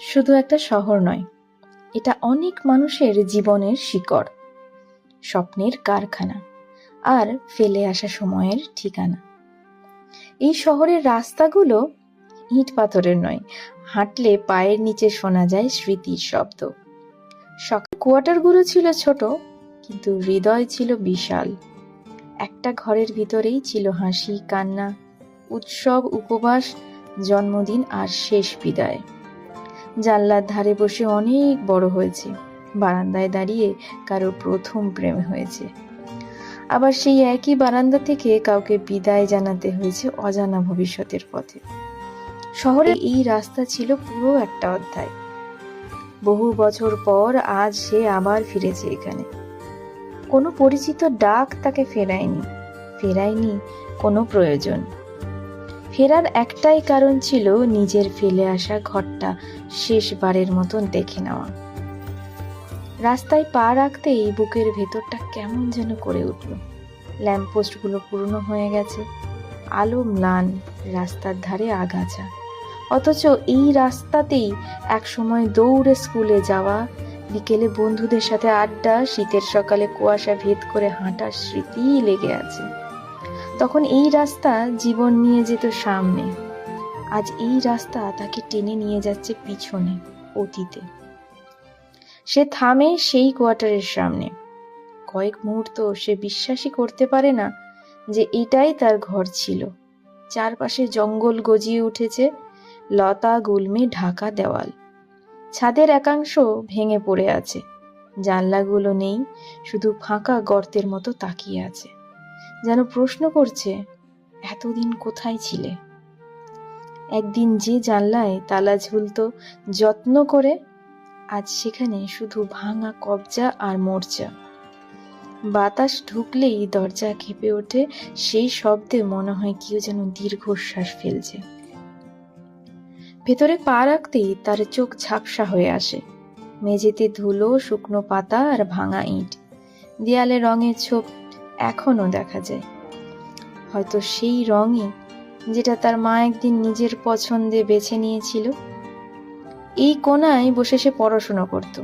শুধু একটা শহর নয়, এটা অনেক মানুষের জীবনের শিকড়, স্বপ্নের কারখানা আর ফেলে আসা সময়ের ঠিকানা। এই শহরের রাস্তাগুলো ইট পাথরের নয়, হাঁটলে পায়ের নিচে শোনা যায় স্মৃতির শব্দ। সকাল কোয়ার্টারগুলো ছিল ছোট, কিন্তু হৃদয় ছিল বিশাল। একটা ঘরের ভিতরেই ছিল হাসি, কান্না, উৎসব, উপবাস, জন্মদিন আর শেষ বিদায়। জানলার ধারে বসে অনেক বড় হয়েছে, বারান্দায় দাঁড়িয়ে কারো প্রথম প্রেম হয়েছে, আবার সেই একই বারান্দা থেকে কাউকে বিদায় জানাতে হয়েছে অজানা ভবিষ্যতের পথে। শহরে এই রাস্তা ছিল পুরো একটা অধ্যায়। বহু বছর পর আজ সে আবার ফিরেছে এখানে। কোনো পরিচিত ডাক তাকে ফেরায়নি কোনো প্রয়োজন। ফেরার একটাই কারণ ছিল নিজের ফেলে আসা ঘরটা শেষবারের মতন দেখে নেওয়া। রাস্তায় পা রাখতেই বুকের ভেতরটা কেমন যেন করে উঠল। ল্যাম্পপোস্টগুলো পুরনো হয়ে গেছে, আলো ম্লান, রাস্তার ধারে আগাছা। অথচ এই রাস্তাতেই একসময় দৌড়ে স্কুলে যাওয়া, বিকেলে বন্ধুদের সাথে আড্ডা, শীতের সকালে কুয়াশা ভেদ করে হাঁটার স্মৃতি লেগে আছে। তখন এই রাস্তা জীবন নিয়ে যেত সামনে, আজ এই রাস্তা তাকে টেনে নিয়ে যাচ্ছে পিছনে, অতীতে। সে থামে সেই কোয়ার্টারের সামনে। কয়েক মুহূর্ত সে বিশ্বাসই করতে পারে না যে এটাই তার ঘর ছিল। চারপাশে জঙ্গল গজিয়ে উঠেছে, লতা গুল্মে ঢাকা দেওয়াল। ছাদের একাংশ ভেঙে পড়ে আছে, জানলাগুলো নেই, শুধু ফাঁকা গর্তের মতো তাকিয়ে আছে, যেন প্রশ্ন করছে, এতদিন কোথায় ছিলে? একদিন যে জানলায় তালা ঝুলতো যত্ন করে, আজ সেখানে শুধু ভাঙা কবজা আর মোর্চা। বাতাস ঢুকলেই দরজা কেঁপে ওঠে, সেই শব্দে মনে হয় কেউ যেন দীর্ঘশ্বাস ফেলছে। ভেতরে পা রাখতেই তার চোখ ঝাপসা হয়ে আসে। মেঝেতে ধুলো, শুকনো পাতা আর ভাঙা ইট, দেয়ালে রঙের ছোপ এখনো দেখা যায়। হয়তো সেই রঙই যেটা তার মা একদিন নিজের পছন্দে বেছে নিয়েছিল। এই কোণায় বসে সে পড়াশোনা করত,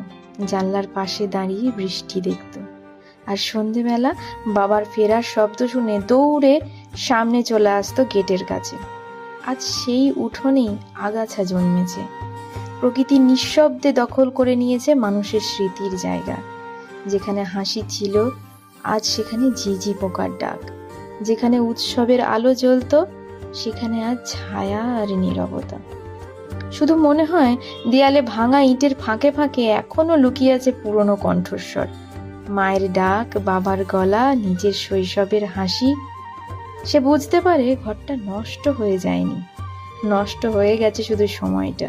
জানলার পাশে দাঁড়িয়ে বৃষ্টি দেখত, আর সন্ধেবেলা বাবার ফেরার শব্দ শুনে দৌড়ে সামনে চলে আসতো গেটের কাছে। আজ সেই উঠোনেই আগাছা জন্মেছে, প্রকৃতি নিঃশব্দে দখল করে নিয়েছে মানুষের স্মৃতির জায়গা। যেখানে হাসি ছিল, আজ সেখানে ঝিঝি পোকার ডাক। যেখানে উৎসবের আলো জ্বলতো, সেখানে আজ ছায়া আর নীরবতা। শুধু মনে হয় দেয়ালে ভাঙা ইটের ফাঁকে ফাঁকে এখনো লুকিয়ে আছে পুরনো কণ্ঠস্বর, মায়ের ডাক, বাবার গলা, নিজের শৈশবের হাসি। সে বুঝতে পারে ঘরটা নষ্ট হয়ে যায়নি, নষ্ট হয়ে গেছে শুধু সময়টা।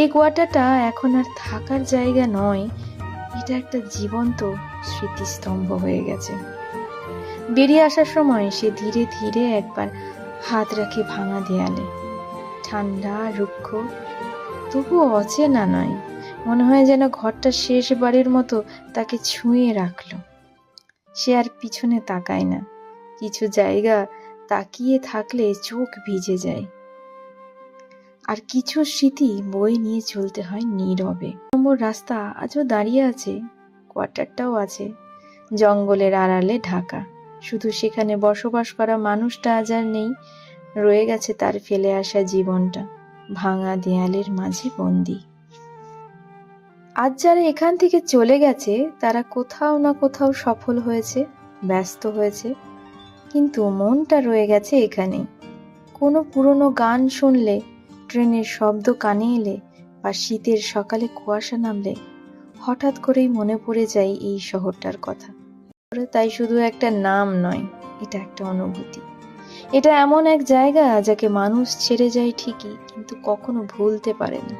এই কোয়ার্টারটা এখন আর থাকার জায়গা নয়, এটা একটা জীবন্ত স্মৃতিস্তম্ভ হয়ে গেছে। বেরিয়ে আসার সময় সে ধীরে ধীরে একবার হাত রাখে ভাঙা দেয়ালে। ঠান্ডা, রুক্ষ, তবুও অচেনা নয়। মনে হয় যেন ঘরটা শেষবারের মতো তাকে ছুঁয়ে রাখলো। সে আর পিছনে তাকায় না। কিছু জায়গা তাকিয়ে থাকলে চোখ ভিজে যায়, আর কিছু স্মৃতি বয়ে নিয়ে চলতে হয় নীরবে। নম্বর রাস্তা আজও দাঁড়িয়ে আছে, কোয়ার্টারটাও আছে, জঙ্গলের আড়ালে ঢাকা। শুধু সেখানে বসবাস করা মানুষটা আজ আর নেই, রয়ে গেছে তার ফেলে আসা জীবনটা ভাঙা দেয়ালের মাঝে বন্দি। আজ যারা এখান থেকে চলে গেছে তারা কোথাও না কোথাও সফল হয়েছে, ব্যস্ত হয়েছে, কিন্তু মনটা রয়ে গেছে এখানেই। কোনো পুরনো গান শুনলে, ট্রেনের শব্দ কানে এলে, বা শীতের সকালে কুয়াশা নামলে হঠাৎ করেই মনে পড়ে যায় এই শহরটার কথা। তাই শুধু একটা নাম নয়, এটা একটা অনুভূতি। এটা এমন এক জায়গা যাকে মানুষ ছেড়ে যায় ঠিকই, কিন্তু কখনো ভুলতে পারে না।